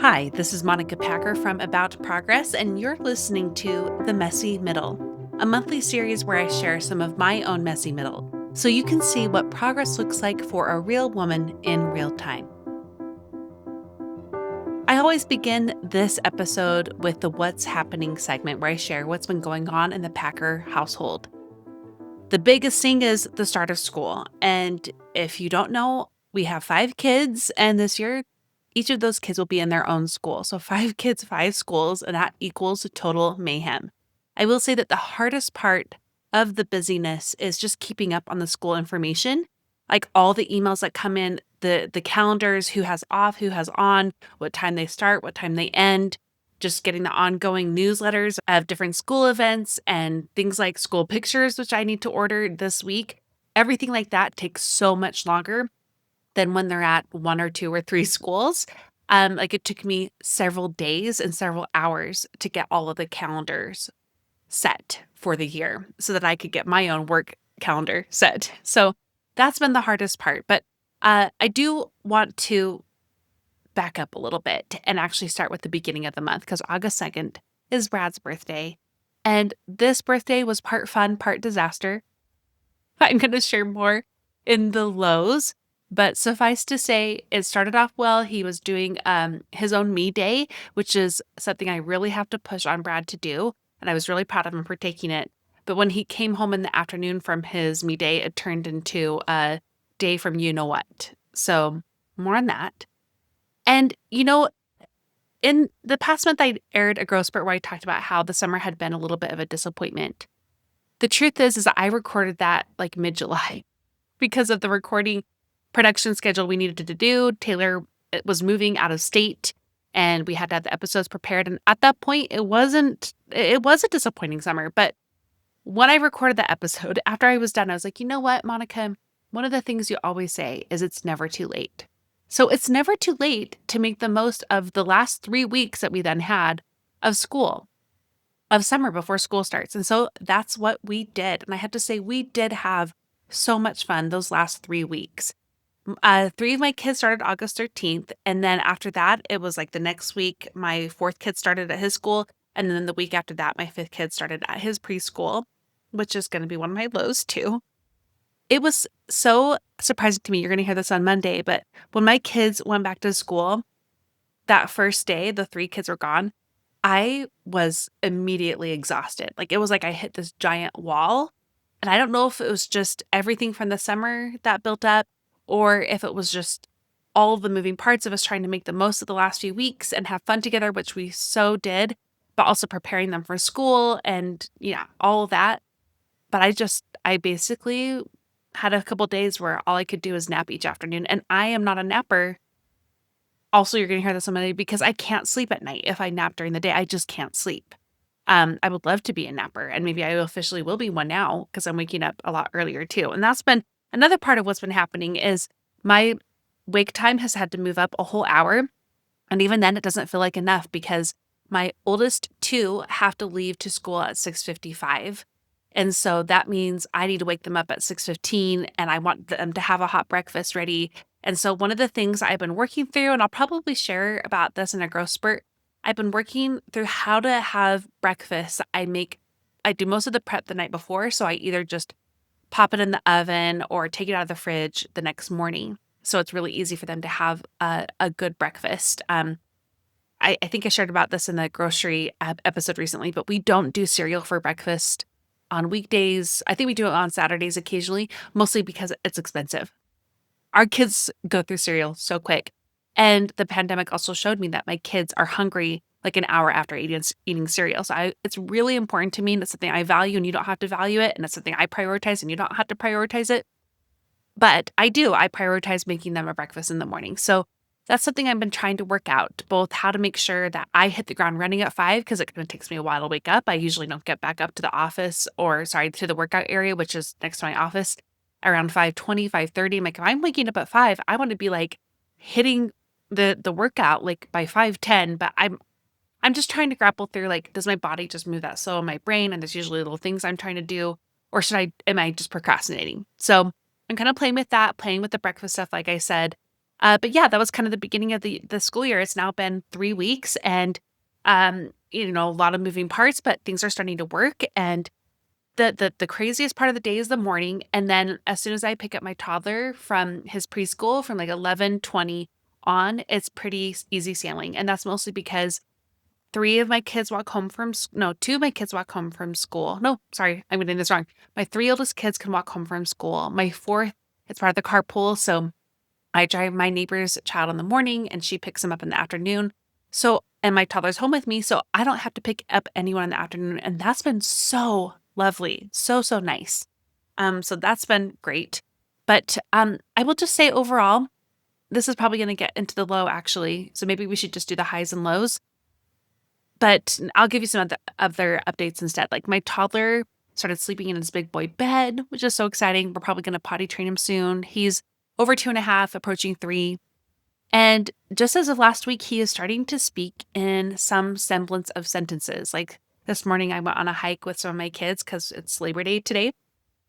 Hi, this is Monica Packer from About Progress, and you're listening to The Messy Middle, a monthly series where I share some of my own messy middle so you can see what progress looks like for a real woman in real time. I always begin this episode with the What's Happening segment where I share what's been going on in the Packer household. The biggest thing is the start of school. And if you don't know, we have 5 kids, and this year, each of those kids will be in their own school. So 5 kids, 5 schools, and that equals total mayhem. I will say that the hardest part of the busyness is just keeping up on the school information, like all the emails that come in, the calendars, who has off, who has on, what time they start, what time they end, just getting the ongoing newsletters of different school events and things like school pictures, which I need to order this week. Everything like that takes so much longer than when they're at 1 or 2 or 3 schools. Like it took me several days and several hours to get all of the calendars set for the year so that I could get my own work calendar set. So that's been the hardest part. But I do want to back up a little bit and actually start with the beginning of the month because August 2nd is Brad's birthday. And this birthday was part fun, part disaster. I'm going to share more in the lows, but suffice to say, it started off well. He was doing his own me day, which is something I really have to push on Brad to do. And I was really proud of him for taking it. But when he came home in the afternoon from his me day, it turned into a day from you know what. So more on that. And, in the past month, I aired a growth spurt where I talked about how the summer had been a little bit of a disappointment. The truth is that I recorded that like mid-July because of the recording production schedule we needed to do. Taylor was moving out of state and we had to have the episodes prepared. And at that point, it was a disappointing summer. But when I recorded the episode, after I was done, I was like, you know what, Monica? One of the things you always say is it's never too late. So it's never too late to make the most of the last 3 weeks that we then had of school, of summer before school starts. And so that's what we did. And I have to say, we did have so much fun those last 3 weeks. 3 of my kids started August 13th. And then after that, it was like the next week, my 4th kid started at his school. And then the week after that, my 5th kid started at his preschool, which is going to be one of my lows too. It was so surprising to me. You're going to hear this on Monday, but when my kids went back to school, that first day, the 3 kids were gone, I was immediately exhausted. Like it was like I hit this giant wall. And I don't know if it was just everything from the summer that built up or if it was just all the moving parts of us trying to make the most of the last few weeks and have fun together, which we so did, but also preparing them for school and, all of that. But I basically had a couple days where all I could do is nap each afternoon. And I am not a napper. Also, you're going to hear this on Monday because I can't sleep at night. If I nap during the day, I just can't sleep. I would love to be a napper, and maybe I officially will be one now because I'm waking up a lot earlier too. And that's been another part of what's been happening is my wake time has had to move up a whole hour. And even then, it doesn't feel like enough because my oldest 2 have to leave to school at 6:55. And so that means I need to wake them up at 6:15 and I want them to have a hot breakfast ready. And so one of the things I've been working through, and I'll probably share about this in a growth spurt, I've been working through how to have breakfast. I do most of the prep the night before. So I either just pop it in the oven or take it out of the fridge the next morning. So it's really easy for them to have a good breakfast. I think I shared about this in the grocery episode recently, but we don't do cereal for breakfast on weekdays. I think we do it on Saturdays occasionally, mostly because it's expensive. Our kids go through cereal so quick. And the pandemic also showed me that my kids are hungry like an hour after eating cereal. So it's really important to me. And it's something I value and you don't have to value it. And it's something I prioritize and you don't have to prioritize it. But I do. I prioritize making them a breakfast in the morning. So that's something I've been trying to work out, both how to make sure that I hit the ground running at 5 because it kind of takes me a while to wake up. I usually don't get back up to the office to the workout area, which is next to my office around 5:20, 5:30. I'm like, if I'm waking up at 5, I want to be like hitting the workout like by 5:10, but I'm just trying to grapple through like, does my body just move that slow in my brain? And there's usually little things I'm trying to do, or am I just procrastinating? So I'm kind of playing with that, playing with the breakfast stuff, like I said. But yeah, that was kind of the beginning of the school year. It's now been 3 weeks, and a lot of moving parts, but things are starting to work. And the craziest part of the day is the morning, and then as soon as I pick up my toddler from his preschool from like 11:20 on, it's pretty easy sailing, and that's mostly because 3 of my kids walk home from s no, 2 of my kids walk home from school. No, sorry, I'm getting this wrong. My 3 oldest kids can walk home from school. My 4th, it's part of the carpool, so I drive my neighbor's child in the morning, and she picks him up in the afternoon. And my toddler's home with me, so I don't have to pick up anyone in the afternoon, and that's been so lovely, so, so nice. So that's been great. But, I will just say overall, this is probably gonna get into the low actually, so maybe we should just do the highs and lows. But I'll give you some other updates instead. Like, my toddler started sleeping in his big boy bed, which is so exciting. We're probably gonna potty train him soon. He's over 2.5, approaching 3. And just as of last week, he is starting to speak in some semblance of sentences. Like, this morning, I went on a hike with some of my kids because it's Labor Day today,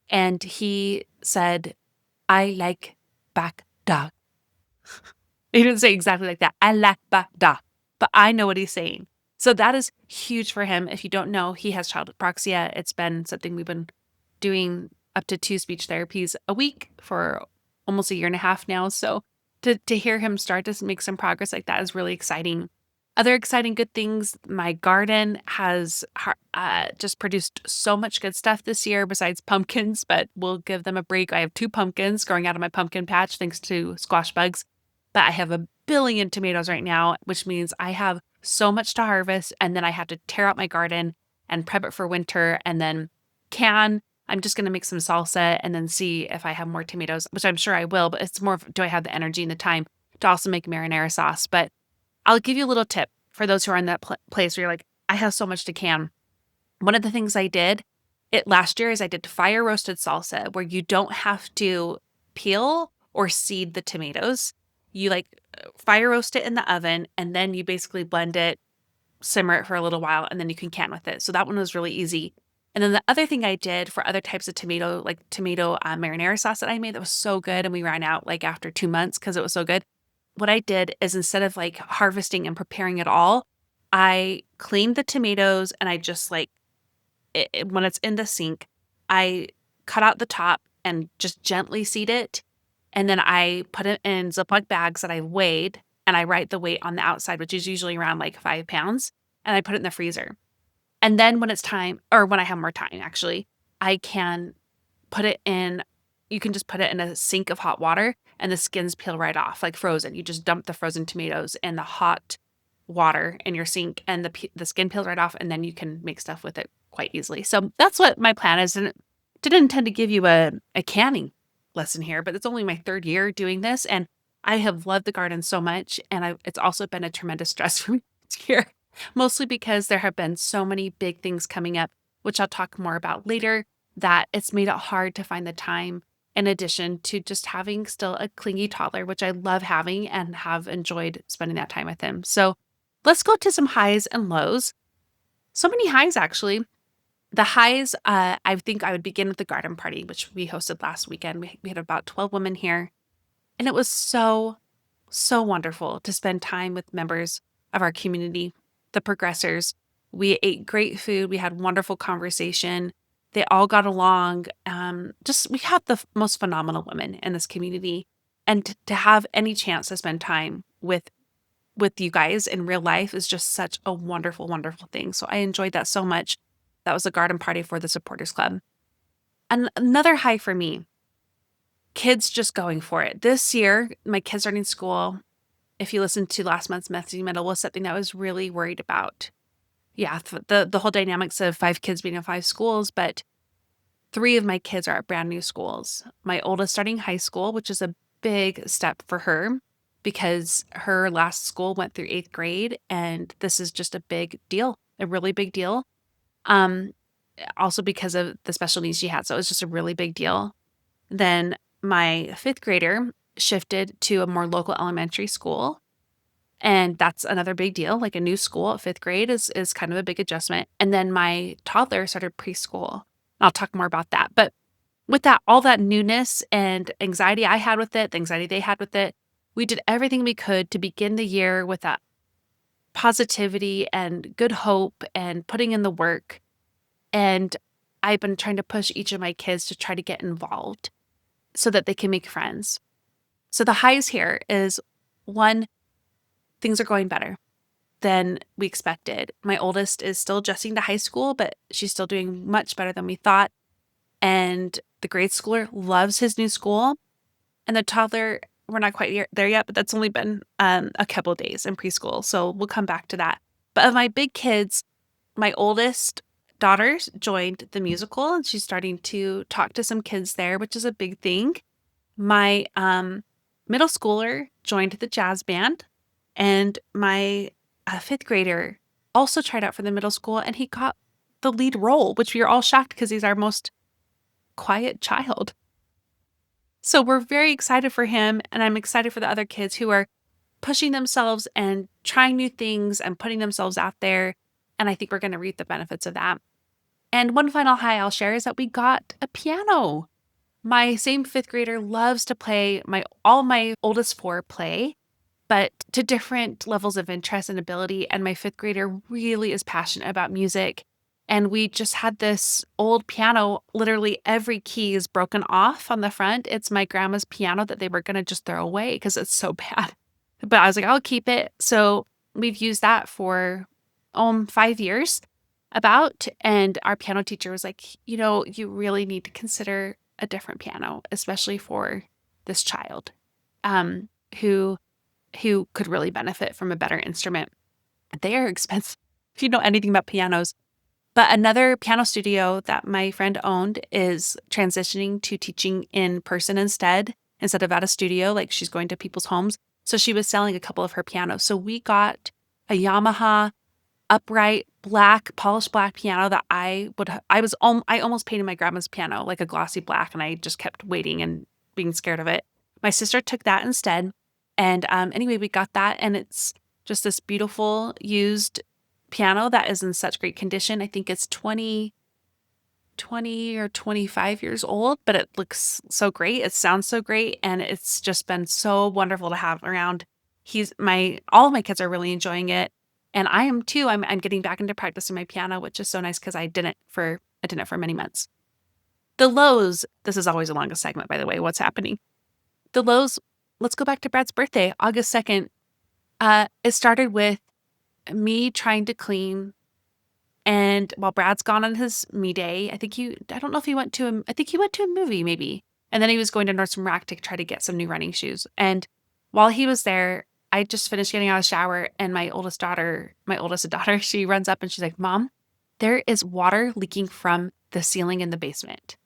and he said, "I like back dog." He didn't say exactly like that. "I like back dog," but I know what he's saying. So that is huge for him. If you don't know, he has childhood proxia. It's been something we've been doing up to 2 speech therapies a week for almost a year and a half now. So to hear him start to make some progress like that is really exciting. Other exciting good things, my garden has just produced so much good stuff this year besides pumpkins, but we'll give them a break. I have 2 pumpkins growing out of my pumpkin patch thanks to squash bugs, but I have a billion tomatoes right now, which means I have so much to harvest, and then I have to tear out my garden and prep it for winter and then can. I'm just gonna make some salsa and then see if I have more tomatoes, which I'm sure I will, but it's more of, do I have the energy and the time to also make marinara sauce? But I'll give you a little tip for those who are in that place where you're like, I have so much to can. One of the things I did it last year is I did fire roasted salsa where you don't have to peel or seed the tomatoes. You like fire roast it in the oven, and then you basically blend it, simmer it for a little while, and then you can can with it. So that one was really easy. And then the other thing I did for other types of tomato, like tomato marinara sauce that I made that was so good, and we ran out like after 2 months because it was so good. What I did is instead of like harvesting and preparing it all, I cleaned the tomatoes and I just like when it's in the sink, I cut out the top and just gently seed it. And then I put it in Ziploc bags that I weighed, and I write the weight on the outside, which is usually around like 5 pounds. And I put it in the freezer. And then when it's time, or when I have more time, actually, I can put it in, you can just put it in a sink of hot water and the skins peel right off, like frozen. You just dump the frozen tomatoes in the hot water in your sink, and the skin peels right off, and then you can make stuff with it quite easily. So that's what my plan is. And didn't intend to give you a canning lesson here, but it's only my 3rd year doing this, and I have loved the garden so much, and it's also been a tremendous stress for me this year, mostly because there have been so many big things coming up, which I'll talk more about later, that it's made it hard to find the time in addition to just having still a clingy toddler, which I love having and have enjoyed spending that time with him. So let's go to some highs and lows. So many highs, actually. The highs, I think I would begin with the garden party, which we hosted last weekend. We had about 12 women here, and it was so, so wonderful to spend time with members of our community, the progressors. We ate great food. We had wonderful conversation. They all got along. We have the most phenomenal women in this community, and to have any chance to spend time with you guys in real life is just such a wonderful, wonderful thing. So I enjoyed that so much. That was a garden party for the supporters club. And another high for me, kids just going for it. This year, my kids starting school, if you listened to last month's messy middle, was something that I was really worried about. Yeah, the whole dynamics of 5 kids being in 5 schools, but 3 of my kids are at brand new schools. My oldest starting high school, which is a big step for her because her last school went through 8th grade, and this is just a big deal, a really big deal. Um, Also because of the special needs she had, so it was just a really big deal. Then my 5th grader shifted to a more local elementary school, and that's another big deal. Like, a new school at 5th grade is kind of a big adjustment. And then my toddler started preschool. I'll talk more about that. But with that, all that newness and anxiety I had with it, the anxiety they had with it, We did everything we could to begin the year with that positivity and good hope and putting in the work. And I've been trying to push each of my kids to try to get involved so that they can make friends. So the highs here is one, things are going better than we expected. My oldest is still adjusting to high school, but she's still doing much better than we thought. And the grade schooler loves his new school. And the toddler, we're not quite there yet, but that's only been a couple of days in preschool. So we'll come back to that. But of my big kids, my oldest daughter joined the musical and she's starting to talk to some kids there, which is a big thing. My middle schooler joined the jazz band, and my fifth grader also tried out for the middle school and he got the lead role, which we were all shocked because he's our most quiet child. So we're very excited for him, and I'm excited for the other kids who are pushing themselves and trying new things and putting themselves out there. And I think we're going to reap the benefits of that. And one final high I'll share is that we got a piano. My same fifth grader loves to play. All my oldest four play, but to different levels of interest and ability. And my fifth grader really is passionate about music. And we just had this old piano, literally every key is broken off on the front. It's my grandma's piano that they were going to just throw away because it's so bad. But I was like, I'll keep it. So we've used that for 5 years about. And our piano teacher was like, you really need to consider a different piano, especially for this child who could really benefit from a better instrument. They are expensive if you know anything about pianos. But another piano studio that my friend owned is transitioning to teaching in person instead of at a studio, like she's going to people's homes. So she was selling a couple of her pianos. So we got a Yamaha upright polished black piano that I almost painted my grandma's piano like a glossy black, and I just kept waiting and being scared of it. My sister took that instead. And anyway, we got that, and it's just this beautiful used piano that is in such great condition. I think it's 20 or 25 years old, but it looks so great. It sounds so great. And it's just been so wonderful to have around. All of my kids are really enjoying it. And I am too. I'm getting back into practicing my piano, which is so nice because I didn't for many months. The lows, this is always the longest segment, by the way, what's happening. The lows, let's go back to Brad's birthday, August 2nd. It started with me trying to clean, and while Brad's gone on his me day, I think he went to a movie maybe, and then he was going to Nordstrom Rack to try to get some new running shoes. And while he was there, I just finished getting out of the shower, and my oldest daughter, she runs up and she's like, "Mom, there is water leaking from the ceiling in the basement."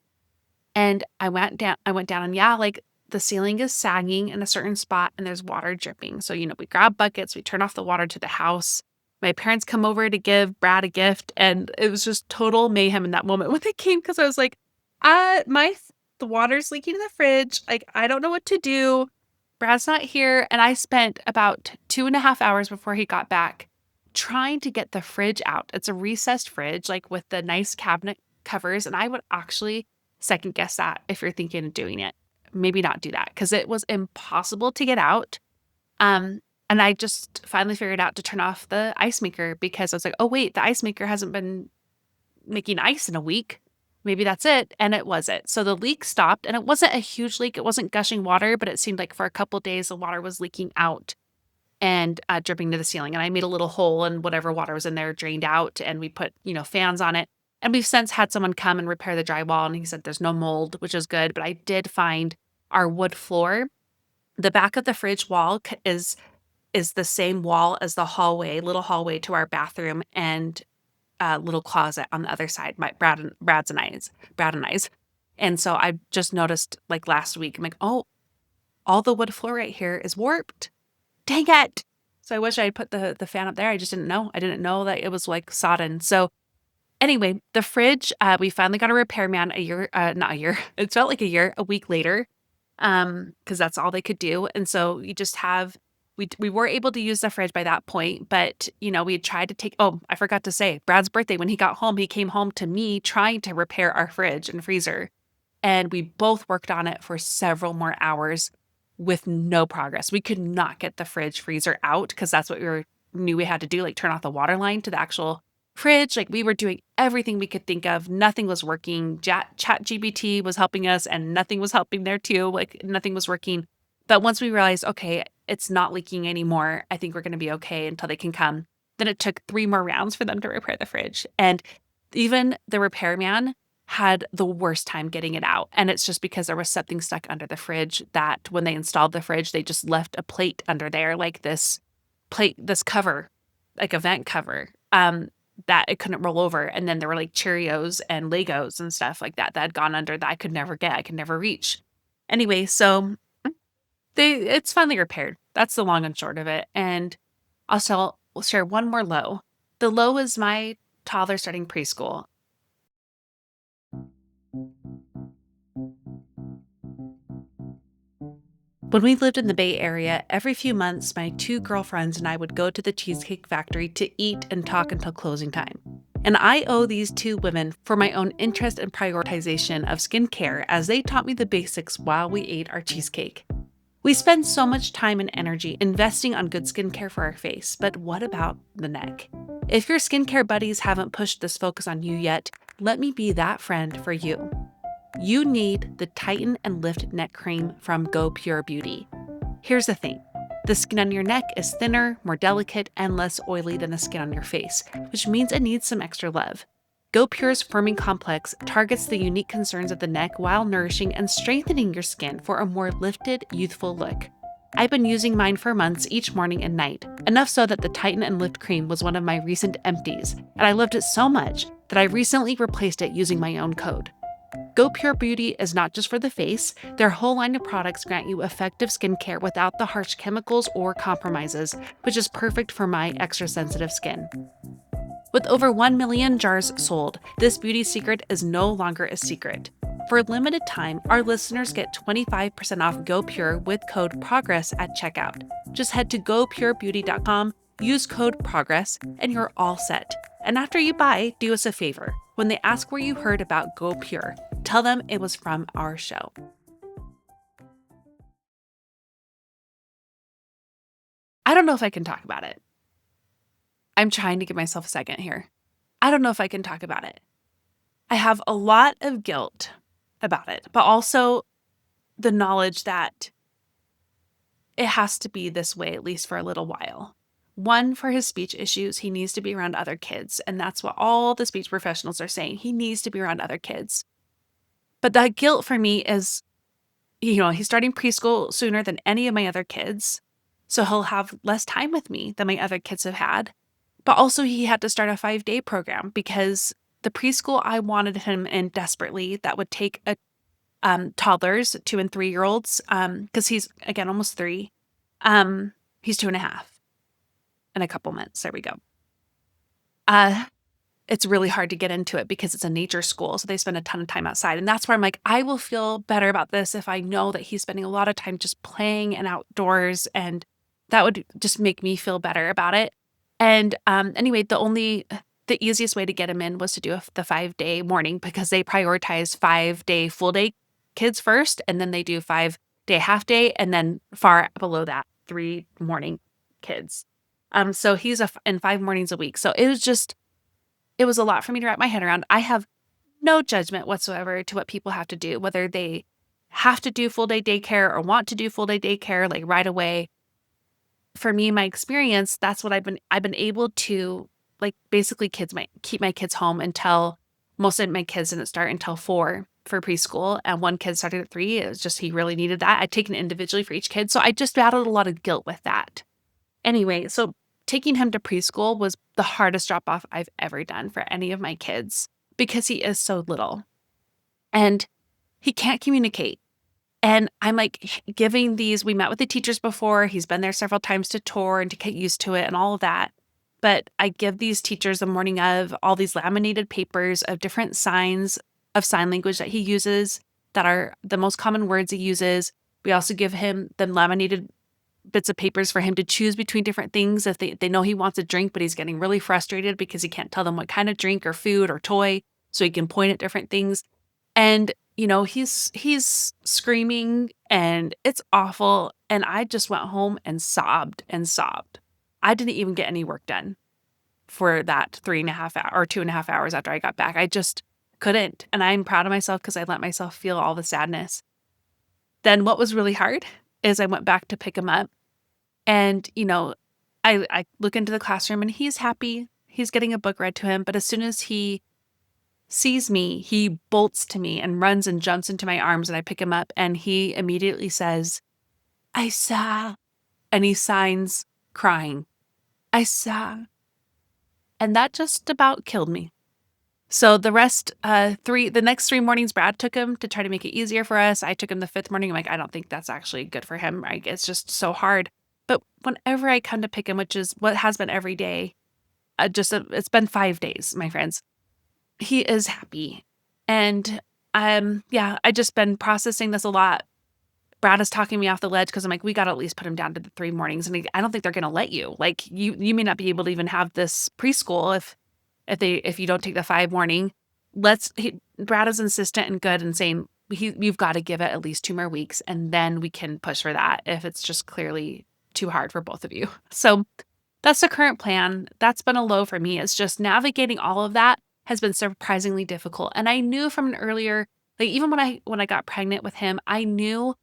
And I went down and like the ceiling is sagging in a certain spot and there's water dripping. So, we grab buckets, we turn off the water to the house. My parents come over to give Brad a gift, and it was just total mayhem in that moment when they came, because I was like, the water's leaking in the fridge. Like, I don't know what to do. Brad's not here. And I spent about 2.5 hours before he got back trying to get the fridge out. It's a recessed fridge, like with the nice cabinet covers. And I would actually second guess that if you're thinking of doing it. Maybe not do that, because it was impossible to get out. And I just finally figured out to turn off the ice maker, because I was like, oh, wait, the ice maker hasn't been making ice in a week. Maybe that's it. And it wasn't. So the leak stopped, and it wasn't a huge leak. It wasn't gushing water, but it seemed like for a couple of days, the water was leaking out and dripping to the ceiling. And I made a little hole, and whatever water was in there drained out, and we put, fans on it. And we've since had someone come and repair the drywall, and he said there's no mold, which is good. But I did find our wood floor. The back of the fridge wall is the same wall as the little hallway to our bathroom, and little closet on the other side. Brad and I's. And so I just noticed, like, last week, I'm like, oh, all the wood floor right here is warped. Dang it. So I wish I had put the fan up there. I just didn't know. I didn't know that it was like sodden. So anyway, the fridge, we finally got a repairman not a year. It felt like a week later, because that's all they could do. And so you just we were able to use the fridge by that point, but, we had tried to I forgot to say, Brad's birthday, when he got home, he came home to me trying to repair our fridge and freezer. And we both worked on it for several more hours. with no progress. We could not get the fridge freezer out because that's what knew we had to do, like turn off the water line to the actual fridge. Like we were doing everything we could think of. Nothing was working. Chat GBT was helping us and nothing was helping there too. Like nothing was working. But once we realized, okay, it's not leaking anymore, I think we're going to be okay until they can come. Then it took 3 more rounds for them to repair the fridge. And even the repairman had the worst time getting it out. And it's just because there was something stuck under the fridge that when they installed the fridge, they just left a plate under there, like this plate, this cover, like a vent cover, that it couldn't roll over. And then there were like Cheerios and Legos and stuff like that had gone under that I could never get, I could never reach. Anyway, so it's finally repaired. That's the long and short of it. And also, we'll share one more low. The low is my toddler starting preschool. When we lived in the Bay Area, every few months, my 2 girlfriends and I would go to the Cheesecake Factory to eat and talk until closing time. And I owe these 2 women for my own interest and prioritization of skincare as they taught me the basics while we ate our cheesecake. We spend so much time and energy investing on good skincare for our face, but what about the neck? If your skincare buddies haven't pushed this focus on you yet, let me be that friend for you. You need the Tighten and Lift Neck Cream from Go Pure Beauty. Here's the thing. The skin on your neck is thinner, more delicate, and less oily than the skin on your face, which means it needs some extra love. Go Pure's Firming Complex targets the unique concerns of the neck while nourishing and strengthening your skin for a more lifted, youthful look. I've been using mine for months each morning and night, enough so that the Tighten and Lift Cream was one of my recent empties, and I loved it so much that I recently replaced it using my own code. Go Pure Beauty is not just for the face. Their whole line of products grant you effective skincare without the harsh chemicals or compromises, which is perfect for my extra sensitive skin. With over 1 million jars sold, this beauty secret is no longer a secret. For a limited time, our listeners get 25% off Go Pure with code PROGRESS at checkout. Just head to gopurebeauty.com, use code PROGRESS, and you're all set. And after you buy, do us a favor. When they ask where you heard about Go Pure, tell them it was from our show. I don't know if I can talk about it. I'm trying to give myself a second here. I don't know if I can talk about it. I have a lot of guilt about it, but also the knowledge that it has to be this way, at least for a little while. One, for his speech issues, he needs to be around other kids. And that's what all the speech professionals are saying. He needs to be around other kids. But the guilt for me is, he's starting preschool sooner than any of my other kids. So he'll have less time with me than my other kids have had. But also he had to start a 5-day program because the preschool I wanted him in desperately that would take toddlers, 2 and 3-year-olds, because he's, again, almost 3. He's 2.5 in a couple months. There we go. It's really hard to get into it because it's a nature school. So they spend a ton of time outside. And that's where I'm like, I will feel better about this if I know that he's spending a lot of time just playing and outdoors. And that would just make me feel better about it. And anyway, the easiest way to get him in was to do the 5-day morning because they prioritize 5-day full day kids first. And then they do 5-day half day. And then far below that, 3 morning kids. So he's in 5 mornings a week. So it was a lot for me to wrap my head around. I have no judgment whatsoever to what people have to do, whether they have to do full day daycare or want to do full day daycare like right away. For me, my experience, that's what I've been able to, like, basically keep my kids home until most of my kids didn't start until 4 for preschool. And one kid started at 3. It was just, he really needed that. I'd taken it individually for each kid. So I just battled a lot of guilt with that. Anyway, so taking him to preschool was the hardest drop-off I've ever done for any of my kids because he is so little and he can't communicate. And I'm like we met with the teachers before. He's been there several times to tour and to get used to it and all of that. But I give these teachers the morning of all these laminated papers of different signs of sign language that he uses that are the most common words he uses. We also give him the laminated bits of papers for him to choose between different things if they know he wants a drink, but he's getting really frustrated because he can't tell them what kind of drink or food or toy, so he can point at different things. And, he's screaming and it's awful, and I just went home and sobbed and sobbed. I didn't even get any work done for that 3.5 hour or 2.5 hours after I got back. I just couldn't, and I'm proud of myself because I let myself feel all the sadness. Then what was really hard is I went back to pick him up, and, I look into the classroom and he's happy. He's getting a book read to him, but as soon as he sees me, he bolts to me and runs and jumps into my arms, and I pick him up and he immediately says, "I saw," and he signs crying, "I saw." And that just about killed me. So the next 3 mornings, Brad took him to try to make it easier for us. I took him the fifth morning. I'm like, I don't think that's actually good for him. It's just so hard. But whenever I come to pick him, which is what has been every day, it's been 5 days, my friends, he is happy. And yeah, I just been processing this a lot. Brad is talking me off the ledge because I'm like, we got to at least put him down to the 3 mornings. And I don't think they're going to let you. Like, you may not be able to even have this preschool if you don't take the 5 morning. Brad is insistent and good and saying you've got to give it at least 2 more weeks, and then we can push for that if it's just clearly too hard for both of you. So that's the current plan. That's been a low for me. It's just navigating all of that has been surprisingly difficult. And I knew from an earlier, like even when I got pregnant with him, I knew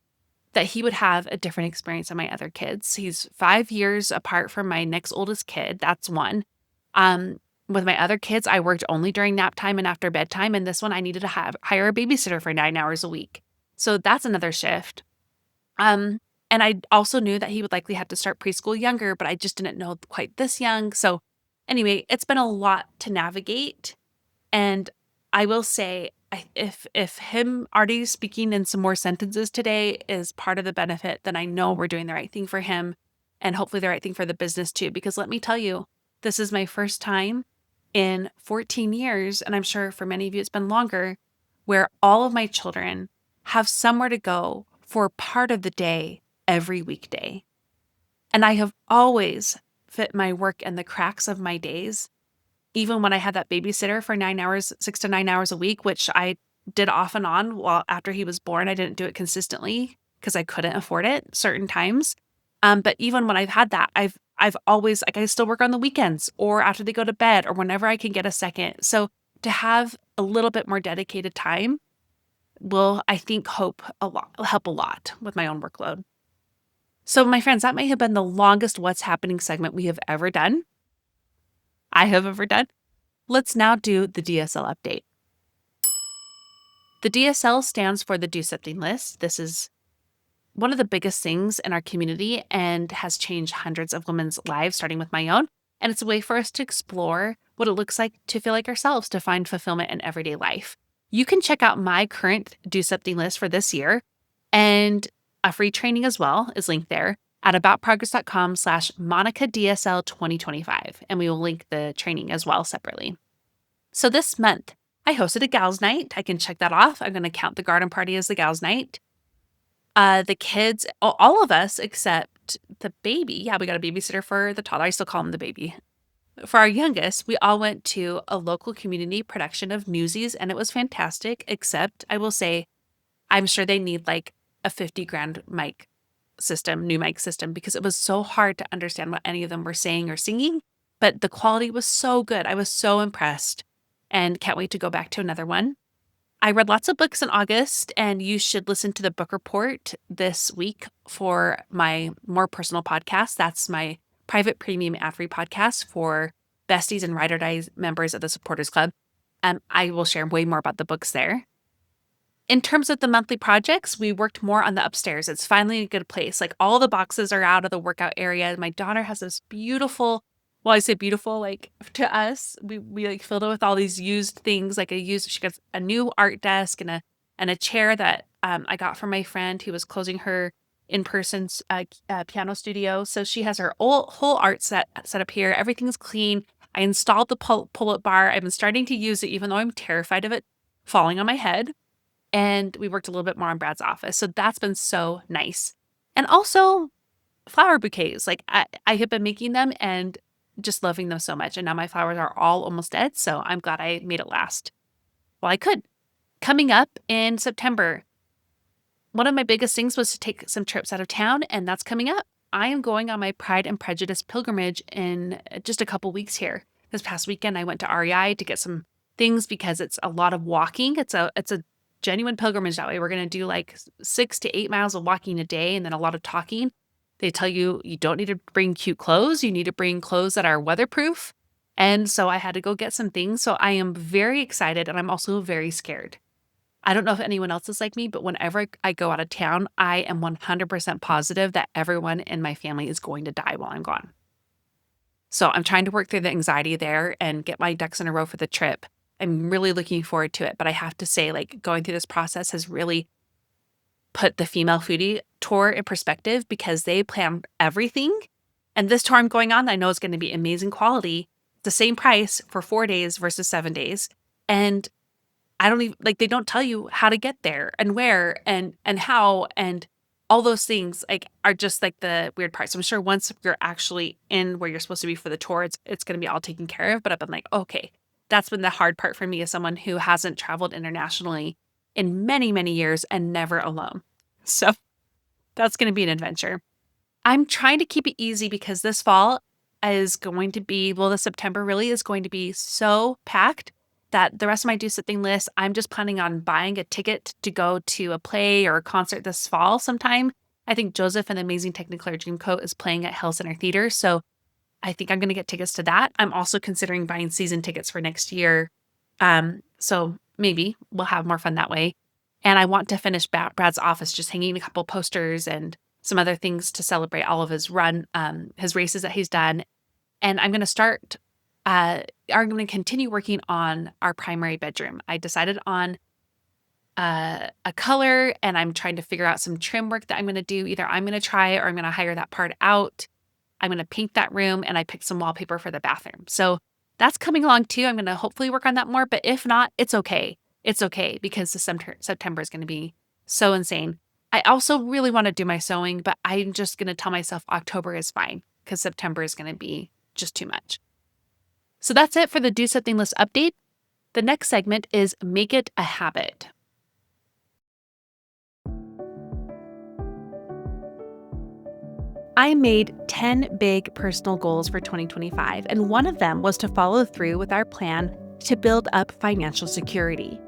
that he would have a different experience than my other kids. He's 5 years apart from my next oldest kid. That's one. With my other kids, I worked only during nap time and after bedtime. And this one, I needed to hire a babysitter for 9 hours a week. So that's another shift. And I also knew that he would likely have to start preschool younger, but I just didn't know quite this young. So anyway, it's been a lot to navigate. And I will say, if him already speaking in some more sentences today is part of the benefit, then I know we're doing the right thing for him, and hopefully the right thing for the business too. Because let me tell you, this is my first time in 14 years, and I'm sure for many of you it's been longer, where all of my children have somewhere to go for part of the day every weekday. And I have always fit my work in the cracks of my days. Even when I had that babysitter for 9 hours, 6 to 9 hours a week, which I did off and on while after he was born, I didn't do it consistently because I couldn't afford it certain times. But even when I've had that, I've always, like, I still work on the weekends or after they go to bed or whenever I can get a second. So to have a little bit more dedicated time will, I think, help a lot with my own workload. So my friends, that may have been the longest What's Happening segment we have ever done. I have ever done. Let's now do the DSL update. The DSL stands for the Do Something List. This is one of the biggest things in our community and has changed hundreds of women's lives, starting with my own. And it's a way for us to explore what it looks like to feel like ourselves, to find fulfillment in everyday life. You can check out my current Do Something List for this year, and a free training as well is linked there at aboutprogress.com/MonicaDSL2025. And we will link the training as well separately. So this month, I hosted a gals night. I can check that off. I'm going to count the garden party as the gals night. The kids, all of us except the baby. Yeah, we got a babysitter for the toddler. I still call him the baby. For our youngest, we all went to a local community production of Newsies, and it was fantastic, except I will say, I'm sure they need like a 50 grand new mic system, because it was so hard to understand what any of them were saying or singing, but the quality was so good. I was so impressed and can't wait to go back to another one. I read lots of books in August, and you should listen to the book report this week for my more personal podcast. That's my private premium ad-free podcast for besties and Ride or Die members of the Supporters Club. I will share way more about the books there. In terms of the monthly projects, we worked more on the upstairs. It's finally a good place. Like, all the boxes are out of the workout area. My daughter has this beautiful, well, I say beautiful, like, to us, we like filled it with all these used things. She got a new art desk and a chair that I got from my friend who was closing her in-person piano studio. So she has her whole art set up here. Everything's clean. I installed the pull-up bar. I've been starting to use it, even though I'm terrified of it falling on my head. And we worked a little bit more on Brad's office. So that's been so nice. And also flower bouquets. Like, I have been making them and just loving them so much. And now my flowers are all almost dead. So I'm glad I made it last. Well, I could, Coming up in September, one of my biggest things was to take some trips out of town, and that's coming up. I am going on my Pride and Prejudice pilgrimage in just a couple weeks here. This past weekend, I went to REI to get some things because it's a lot of walking. It's a genuine pilgrimage that way. We're going to do like 6 to 8 miles of walking a day and then a lot of talking. They tell you you don't need to bring cute clothes. You need to bring clothes that are weatherproof. And so I had to go get some things. So I am very excited and I'm also very scared. I don't know if anyone else is like me, but whenever I go out of town, I am 100% positive that everyone in my family is going to die while I'm gone. So I'm trying to work through the anxiety there and get my ducks in a row for the trip. I'm really looking forward to it. But I have to say, like, going through this process has really put the female foodie tour in perspective because they plan everything. And this tour I'm going on, I know is going to be amazing quality, the same price for 4 days versus 7 days. And I don't even like they don't tell you how to get there and where and how and all those things like are just like the weird parts. I'm sure once you're actually in where you're supposed to be for the tour, it's going to be all taken care of. But I've been like, okay, that's been the hard part for me as someone who hasn't traveled internationally in many, many years and never alone. So that's going to be an adventure. I'm trying to keep it easy because this fall is going to be, well, the September really is going to be so packed that the rest of my do something list, I'm just planning on buying a ticket to go to a play or a concert this fall sometime. I think Joseph and the Amazing Technicolor Dreamcoat is playing at Hill Center Theater. So I think I'm going to get tickets to that. I'm also considering buying season tickets for next year. So maybe we'll have more fun that way. And I want to finish Brad's office, just hanging a couple posters and some other things to celebrate all of his races that he's done. And I'm going to I'm going to continue working on our primary bedroom. I decided on a color and I'm trying to figure out some trim work that I'm going to do. Either I'm going to try it or I'm going to hire that part out. I'm going to paint that room and I picked some wallpaper for the bathroom. So that's coming along too. I'm going to hopefully work on that more, but if not, it's okay. It's okay because September is going to be so insane. I also really want to do my sewing, but I'm just going to tell myself October is fine because September is going to be just too much. So that's it for the Do Something List update. The next segment is Make It a Habit. I made 10 big personal goals for 2025, and one of them was to follow through with our plan to build up financial security.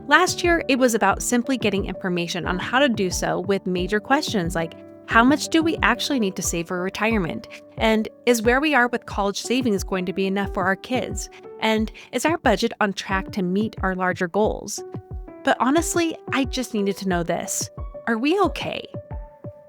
Last year, it was about simply getting information on how to do so with major questions like, how much do we actually need to save for retirement? And is where we are with college savings going to be enough for our kids? And is our budget on track to meet our larger goals? But honestly, I just needed to know this. Are we okay?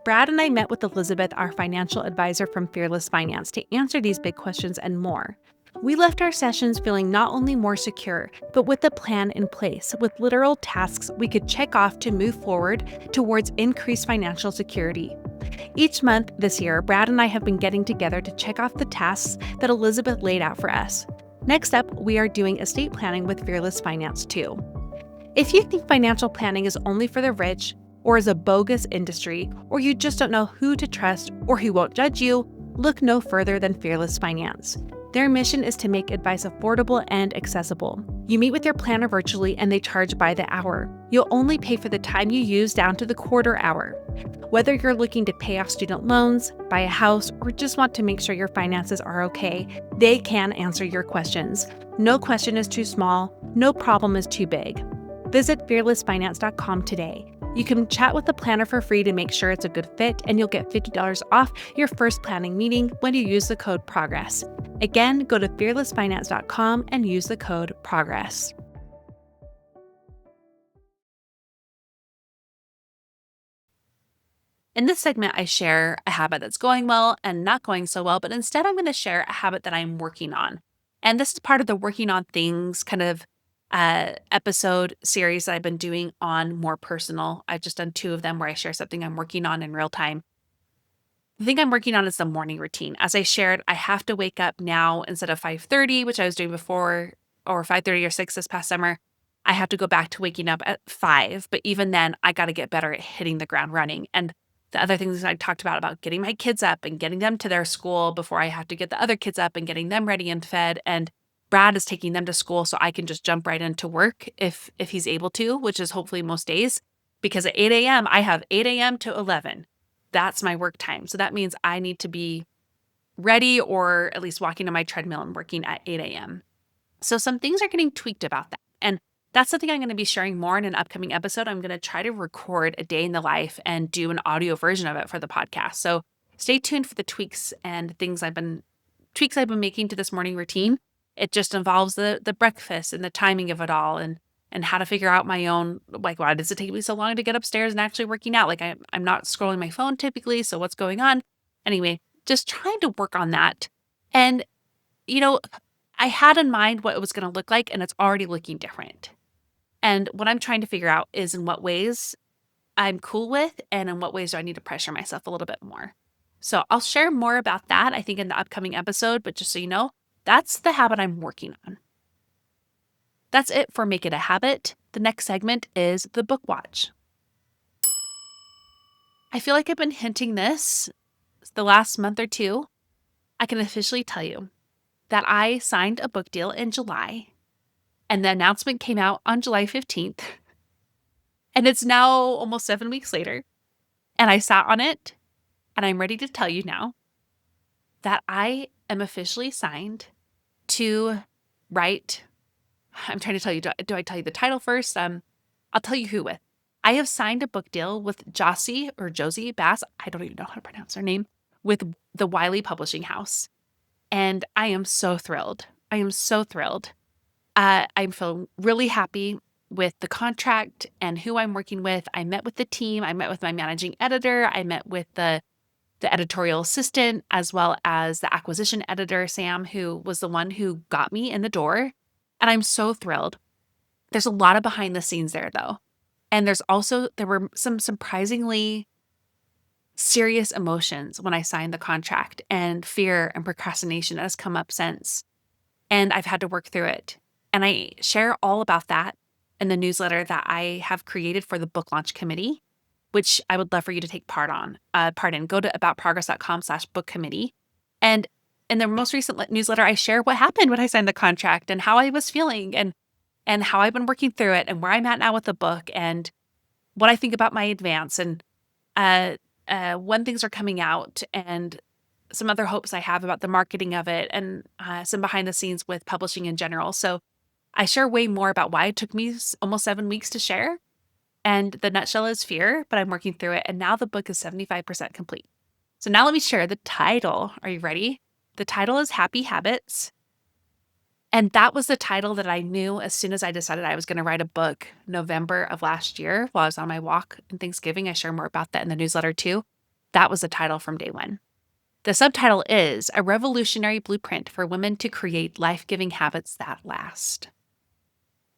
Brad and I met with Elizabeth, our financial advisor from Fearless Finance, to answer these big questions and more. We left our sessions feeling not only more secure, but with a plan in place, with literal tasks we could check off to move forward towards increased financial security. Each month this year, Brad and I have been getting together to check off the tasks that Elizabeth laid out for us. Next up, we are doing estate planning with Fearless Finance too. If you think financial planning is only for the rich, or is a bogus industry, or you just don't know who to trust or who won't judge you, look no further than Fearless Finance. Their mission is to make advice affordable and accessible. You meet with your planner virtually and they charge by the hour. You'll only pay for the time you use down to the quarter hour. Whether you're looking to pay off student loans, buy a house, or just want to make sure your finances are okay, they can answer your questions. No question is too small, no problem is too big. Visit fearlessfinance.com today. You can chat with the planner for free to make sure it's a good fit, and you'll get $50 off your first planning meeting when you use the code PROGRESS. Again, go to fearlessfinance.com and use the code PROGRESS. In this segment, I share a habit that's going well and not going so well, but instead I'm going to share a habit that I'm working on. And this is part of the working on things kind of episode series that I've been doing on more personal. I've just done 2 of them where I share something I'm working on in real time. The thing I'm working on is the morning routine. As I shared, I have to wake up now instead of 5:30, which I was doing before, or 5:30 or 6 this past summer. I have to go back to waking up at 5, but even then I got to get better at hitting the ground running. And the other things I talked about getting my kids up and getting them to their school before I have to get the other kids up and getting them ready and fed. And Brad is taking them to school so I can just jump right into work if he's able to, which is hopefully most days. Because at 8 a.m., I have 8 a.m. to 11. That's my work time. So that means I need to be ready or at least walking on my treadmill and working at 8 a.m. So some things are getting tweaked about that. And that's something I'm going to be sharing more in an upcoming episode. I'm going to try to record a day in the life and do an audio version of it for the podcast. So stay tuned for the tweaks and tweaks I've been making to this morning routine. It just involves the breakfast and the timing of it all and how to figure out my own, like, why does it take me so long to get upstairs and actually working out? Like I'm not scrolling my phone typically. So what's going on? Anyway, just trying to work on that. And, you know, I had in mind what it was going to look like, and it's already looking different. And what I'm trying to figure out is in what ways I'm cool with and in what ways do I need to pressure myself a little bit more. So I'll share more about that, I think, in the upcoming episode. But just so you know, that's the habit I'm working on. That's it for Make It a Habit. The next segment is the book watch. I feel like I've been hinting this the last month or two. I can officially tell you that I signed a book deal in July, and the announcement came out on July 15th. And it's now almost 7 weeks later, and I sat on it, and I'm ready to tell you now that I am officially signed to write. I'm trying to tell you, do I tell you the title first? I'll tell you who with. I have signed a book deal with Josie Bass, I don't even know how to pronounce her name, with the Wiley Publishing House. And I am so thrilled. I am so thrilled. I feel really happy with the contract and who I'm working with. I met with the team. I met with my managing editor. I met with the editorial assistant, as well as the acquisition editor, Sam, who was the one who got me in the door. And I'm so thrilled. There's a lot of behind the scenes there, though. And there were some surprisingly serious emotions when I signed the contract, and fear and procrastination has come up since. And I've had to work through it. And I share all about that in the newsletter that I have created for the book launch committee, which I would love for you to take part in. Go to aboutprogress.com/book committee. And in the most recent newsletter, I share what happened when I signed the contract and how I was feeling and how I've been working through it and where I'm at now with the book and what I think about my advance and when things are coming out and some other hopes I have about the marketing of it and some behind the scenes with publishing in general. So I share way more about why it took me almost 7 weeks to share. And the nutshell is fear, but I'm working through it. And now the book is 75% complete. So now let me share the title. Are you ready? The title is Happy Habits. And that was the title that I knew as soon as I decided I was going to write a book November of last year while I was on my walk in Thanksgiving. I share more about that in the newsletter too. That was the title from day one. The subtitle is A Revolutionary Blueprint for Women to Create Life-Giving Habits That Last.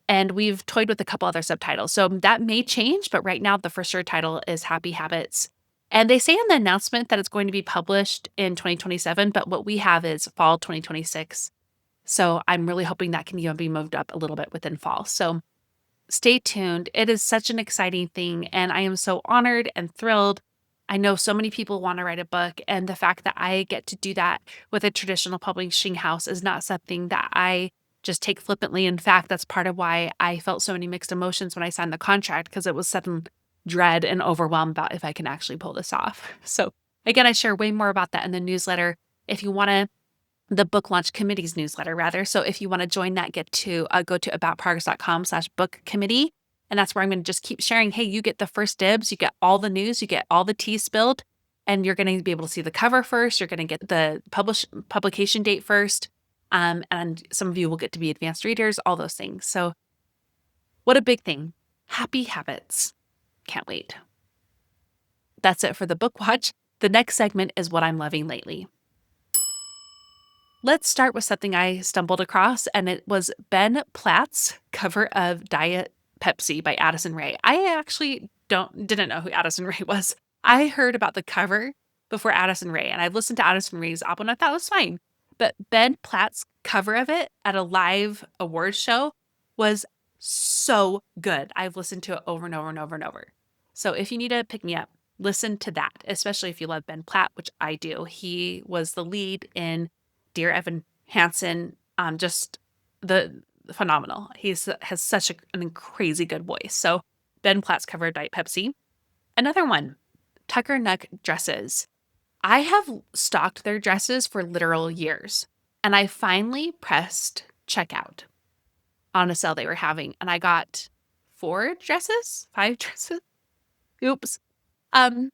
And we've toyed with a couple other subtitles. So that may change, but right now the for sure title is Happy Habits. And they say in the announcement that it's going to be published in 2027, but what we have is fall 2026. So I'm really hoping that can even be moved up a little bit within fall. So stay tuned. It is such an exciting thing, and I am so honored and thrilled. I know so many people want to write a book, and the fact that I get to do that with a traditional publishing house is not something that I just take flippantly. In fact, that's part of why I felt so many mixed emotions when I signed the contract, because it was sudden dread and overwhelm about if I can actually pull this off. So again, I share way more about that in the newsletter. If you want to, the book launch committee's newsletter rather. So if you want to join that, go to aboutprogress.com/book committee. And that's where I'm going to just keep sharing. Hey, you get the first dibs. You get all the news. You get all the tea spilled. And you're going to be able to see the cover first. You're going to get the publication date first. And some of you will get to be advanced readers, all those things. So what a big thing. Happy habits. Can't wait. That's it for the book watch. The next segment is what I'm loving lately. Let's start with something I stumbled across, and it was Ben Platt's cover of Diet Pepsi by Addison Rae. I actually didn't know who Addison Rae was. I heard about the cover before Addison Rae, and I listened to Addison Rae's album, and I thought it was fine. But Ben Platt's cover of it at a live awards show was so good. I've listened to it over and over and over and over. So if you need to pick me up, listen to that, especially if you love Ben Platt, which I do. He was the lead in Dear Evan Hansen, just phenomenal. He's has such an crazy good voice. So Ben Platt's cover of Diet Pepsi. Another one, Tucker Neck dresses. I have stocked their dresses for literal years, and I finally pressed checkout on a sale they were having, and I got 4 dresses, 5 dresses. Oops. Um,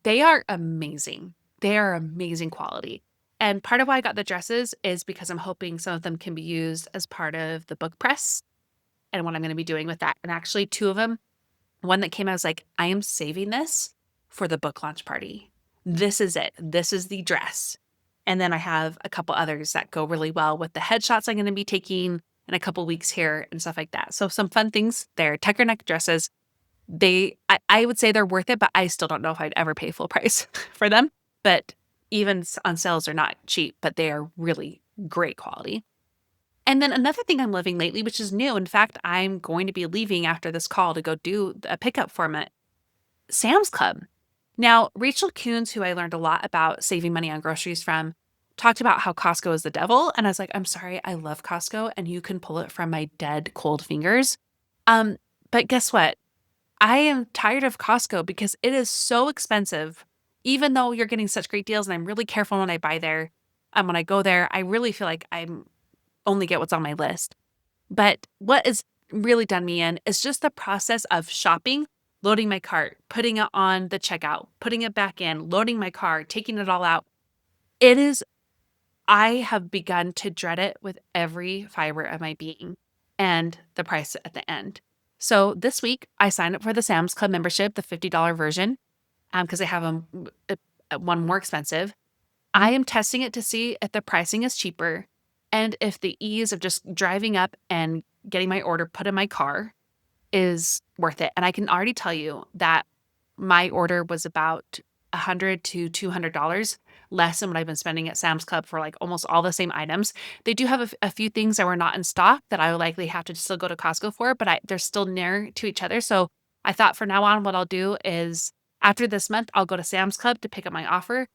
they are amazing. They are amazing quality. And part of why I got the dresses is because I'm hoping some of them can be used as part of the book press and what I'm going to be doing with that. And actually, 2 of them, one that came, I was like, I am saving this for the book launch party. This is it. This is the dress. And then I have a couple others that go really well with the headshots I'm going to be taking in a couple weeks here and stuff like that. So some fun things there. Tucker neck dresses. I would say they're worth it, but I still don't know if I'd ever pay full price for them. But even on sales, they're not cheap, but they are really great quality. And then another thing I'm loving lately, which is new. In fact, I'm going to be leaving after this call to go do a pickup format, Sam's Club. Now, Rachel Coons, who I learned a lot about saving money on groceries from, talked about how Costco is the devil. And I was like, I'm sorry, I love Costco and you can pull it from my dead cold fingers. But guess what? I am tired of Costco because it is so expensive, even though you're getting such great deals. And I'm really careful when I buy there. When I go there, I really feel like I'm only get what's on my list. But what has really done me in is just the process of shopping, loading my cart, putting it on the checkout, putting it back in, loading my car, taking it all out. It is, I have begun to dread it with every fiber of my being and the price at the end. So this week I signed up for the Sam's Club membership, the $50 version, because they have one more expensive. I am testing it to see if the pricing is cheaper and if the ease of just driving up and getting my order put in my car is worth it. And I can already tell you that my order was about $100 to $200 less than what I've been spending at Sam's Club for like almost all the same items. They do have a few things that were not in stock that I will likely have to still go to Costco for, but they're still near to each other. So I thought for now on, what I'll do is after this month, I'll go to Sam's Club to pick up my offer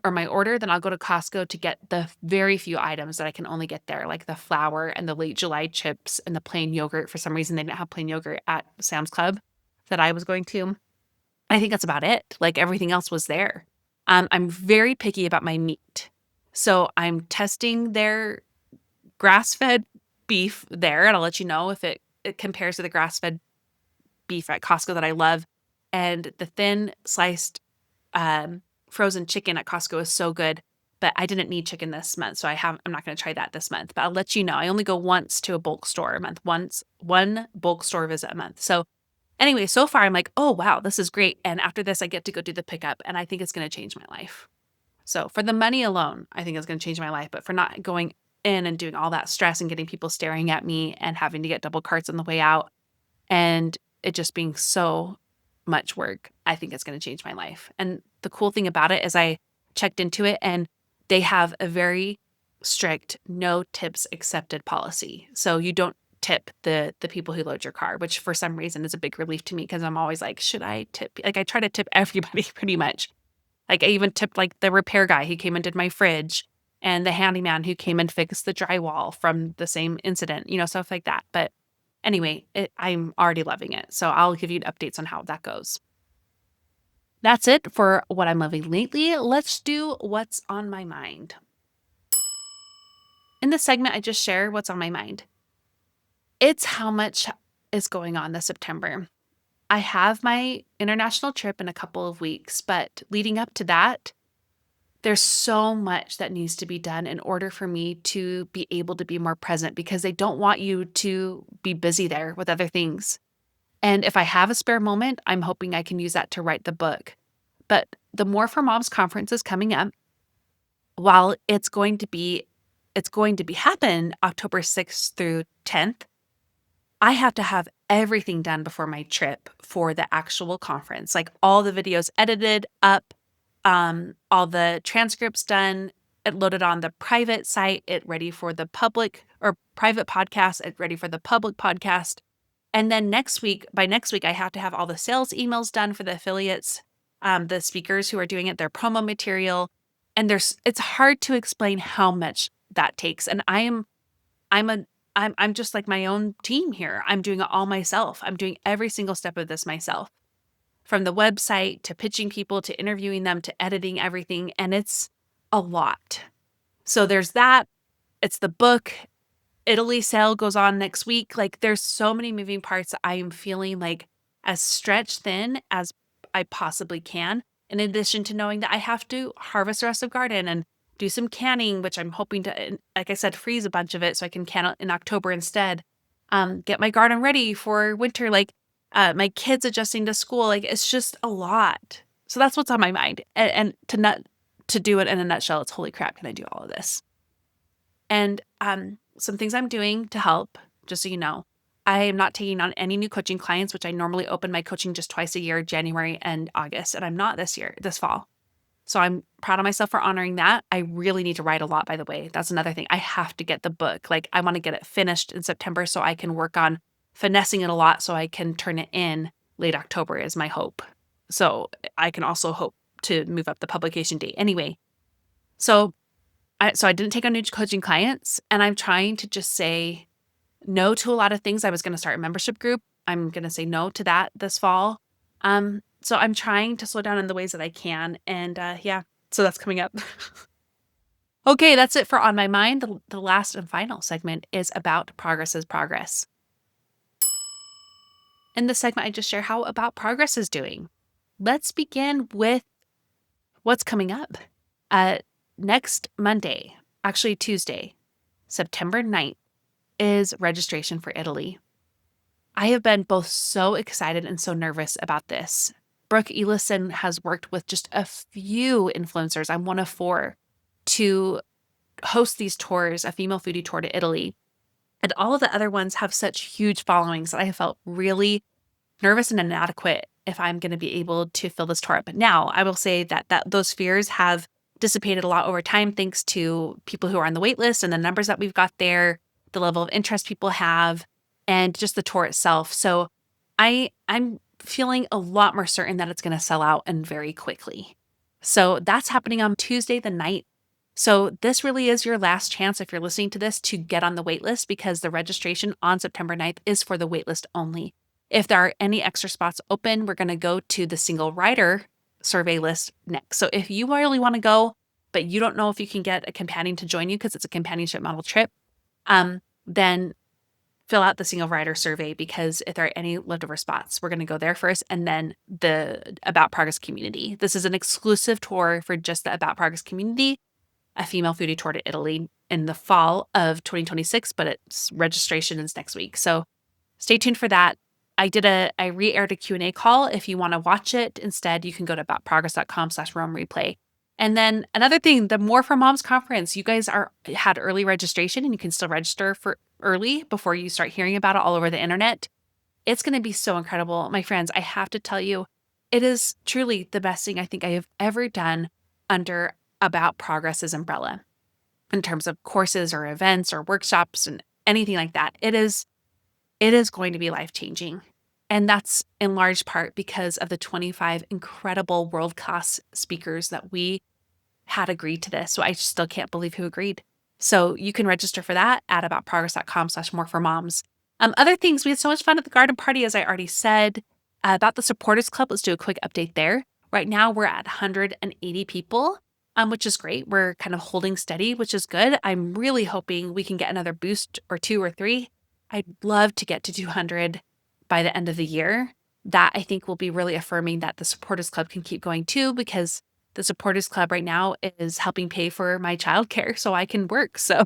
or my order. Then I'll go to Costco to get the very few items that I can only get there, like the flour and the late July chips and the plain yogurt. For some reason, they didn't have plain yogurt at Sam's Club that I was going to. I think that's about it. Like everything else was there. I'm very picky about my meat. So I'm testing their grass-fed beef there, and I'll let you know if it compares to the grass-fed beef at Costco that I love. And the thin sliced frozen chicken at Costco is so good, but I didn't need chicken this month, so I'm not going to try that this month. But I'll let you know. I only go once to a bulk store a month, one bulk store visit a month. So anyway, so far I'm like, oh, wow, this is great. And after this, I get to go do the pickup, and I think it's going to change my life. So for the money alone, I think it's going to change my life. But for not going in and doing all that stress and getting people staring at me and having to get double carts on the way out and it just being so much work, I think it's going to change my life. And the cool thing about it is I checked into it and they have a very strict no tips accepted policy. So you don't tip the people who load your car, which for some reason is a big relief to me because I'm always like, should I tip? Like I try to tip everybody pretty much. Like I even tipped like the repair guy who came and did my fridge and the handyman who came and fixed the drywall from the same incident, stuff like that. But anyway, I'm already loving it. So I'll give you updates on how that goes. That's it for what I'm loving lately. Let's do what's on my mind. In this segment, I just share what's on my mind. It's how much is going on this September. I have my international trip in a couple of weeks, but leading up to that, there's so much that needs to be done in order for me to be able to be more present because they don't want you to be busy there with other things. And if I have a spare moment, I'm hoping I can use that to write the book. But the More for Moms conference is coming up. While it's going to be happen October 6th through 10th, I have to have everything done before my trip for the actual conference, like all the videos edited up, all the transcripts done, it loaded on the private site, it ready for the public or private podcast, it ready for the public podcast. And then by next week, I have to have all the sales emails done for the affiliates, the speakers who are doing it, their promo material. And it's hard to explain how much that takes. And I'm I'm just like my own team here. I'm doing it all myself. I'm doing every single step of this myself, from the website to pitching people to interviewing them to editing everything. And it's a lot. So there's that. It's the book. Italy sale goes on next week. Like there's so many moving parts. I am feeling like as stretched thin as I possibly can. In addition to knowing that I have to harvest the rest of garden and do some canning, which I'm hoping to, like I said, freeze a bunch of it so I can can it in October instead. Get my garden ready for winter. Like my kids adjusting to school. Like it's just a lot. So that's what's on my mind. And to do it in a nutshell, it's holy crap, can I do all of this? And some things I'm doing to help, just so you know, I am not taking on any new coaching clients, which I normally open my coaching just twice a year, January and August. And I'm not this fall. So I'm proud of myself for honoring that. I really need to write a lot, by the way. That's another thing. I have to get the book. Like I want to get it finished in September so I can work on finessing it a lot so I can turn it in late October is my hope. So I can also hope to move up the publication date. Anyway, so I didn't take on new coaching clients, and I'm trying to just say no to a lot of things. I was going to start a membership group. I'm going to say no to that this fall. So I'm trying to slow down in the ways that I can. And yeah, so that's coming up. Okay, that's it for On My Mind. The last and final segment is about Progress is Progress. In this segment, I just share how About Progress is doing. Let's begin with what's coming up. Next Monday, actually Tuesday, September 9th, is registration for Italy. I have been both so excited and so nervous about this. Brooke Elison has worked with just a few influencers, I'm one of 4, to host these tours, a female foodie tour to Italy. And all of the other ones have such huge followings that I have felt really nervous and inadequate if I'm going to be able to fill this tour up. But now I will say that those fears have dissipated a lot over time thanks to people who are on the wait list and the numbers that we've got there, the level of interest people have, and just the tour itself. So I'm feeling a lot more certain that it's going to sell out and very quickly. So that's happening on Tuesday the night. So this really is your last chance if you're listening to this to get on the wait list, because the registration on September 9th is for the wait list only. If there are any extra spots open, we're going to go to the single rider survey list next. So if you really want to go, but you don't know if you can get a companion to join you because it's a companionship model trip, then fill out the single rider survey, because if there are any leftover spots, we're going to go there first, and then the About Progress community. This is an exclusive tour for just the About Progress community, a female foodie tour to Italy in the fall of 2026, but its registration is next week. So stay tuned for that. I re-aired a Q&A call. If you want to watch it instead, you can go to aboutprogress.com/Rome replay. And then another thing, the More for Moms conference, you guys had early registration and you can still register for early before you start hearing about it all over the internet. It's going to be so incredible. My friends, I have to tell you, it is truly the best thing I think I have ever done under About Progress's umbrella in terms of courses or events or workshops and anything like that. It is going to be life-changing. And that's in large part because of the 25 incredible world-class speakers that we had agreed to this. So I still can't believe who agreed. So you can register for that at aboutprogress.com/moreformoms. Other things, we had so much fun at the garden party, as I already said. About the supporters club, let's do a quick update there. Right now we're at 180 people, which is great. We're kind of holding steady, which is good. I'm really hoping we can get another boost or 2 or 3. I'd love to get to 200 by the end of the year. That I think will be really affirming that the supporters club can keep going too, because the supporters club right now is helping pay for my childcare so I can work. So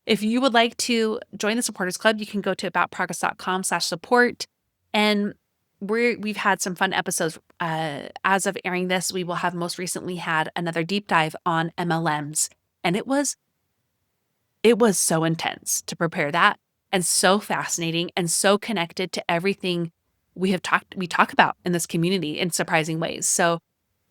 if you would like to join the supporters club, you can go to aboutprogress.com/support. And we've had some fun episodes. As of airing this, we will have most recently had another deep dive on MLMs. And it was so intense to prepare that, and so fascinating and so connected to everything we talk about in this community in surprising ways. So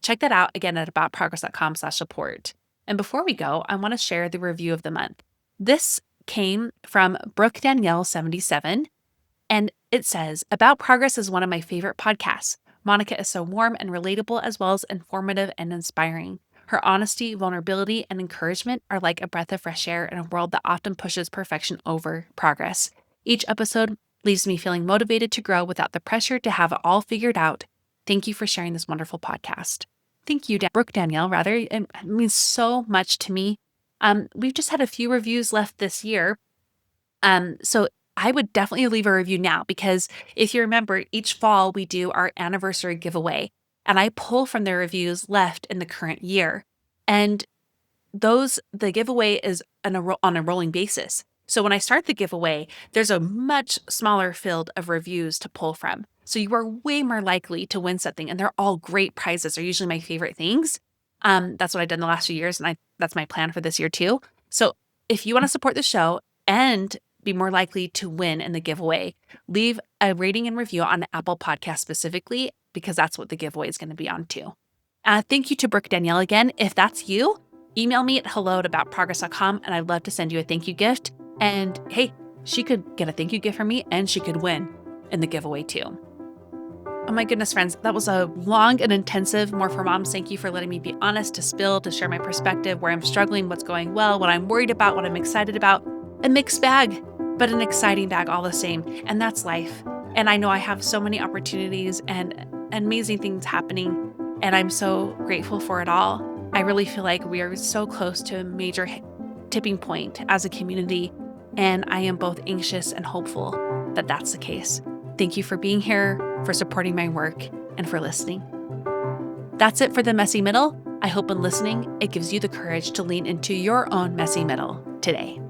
check that out again at aboutprogress.com/support. And before we go, I want to share the review of the month. This came from Brooke Danielle 77, and it says, "About Progress is one of my favorite podcasts. Monica is so warm and relatable, as well as informative and inspiring. Her honesty, vulnerability, and encouragement are like a breath of fresh air in a world that often pushes perfection over progress. Each episode leaves me feeling motivated to grow without the pressure to have it all figured out. Thank you for sharing this wonderful podcast. Thank you, Brooke Danielle, rather. It means so much to me. We've just had a few reviews left this year. So I would definitely leave a review now, because if you remember, each fall we do our anniversary giveaway, and I pull from the reviews left in the current year. And the giveaway is on a rolling basis. So when I start the giveaway, there's a much smaller field of reviews to pull from. So you are way more likely to win something, and they're all great prizes. They're usually my favorite things. That's what I've done the last few years, and that's my plan for this year too. So if you want to support the show and be more likely to win in the giveaway, leave a rating and review on Apple Podcast specifically, because that's what the giveaway is going to be on too. Thank you to Brooke Danielle again. If that's you, email me at hello@aboutprogress.com, and I'd love to send you a thank you gift. And hey, she could get a thank you gift from me, and she could win in the giveaway too. Oh my goodness, friends, that was a long and intensive More for Moms. Thank you for letting me be honest, to share my perspective, where I'm struggling, what's going well, what I'm worried about, what I'm excited about. A mixed bag, but an exciting bag all the same. And that's life. And I know I have so many opportunities and amazing things happening, and I'm so grateful for it all. I really feel like we are so close to a major tipping point as a community, and I am both anxious and hopeful that that's the case. Thank you for being here, for supporting my work, and for listening. That's it for the messy middle. I hope in listening, it gives you the courage to lean into your own messy middle today.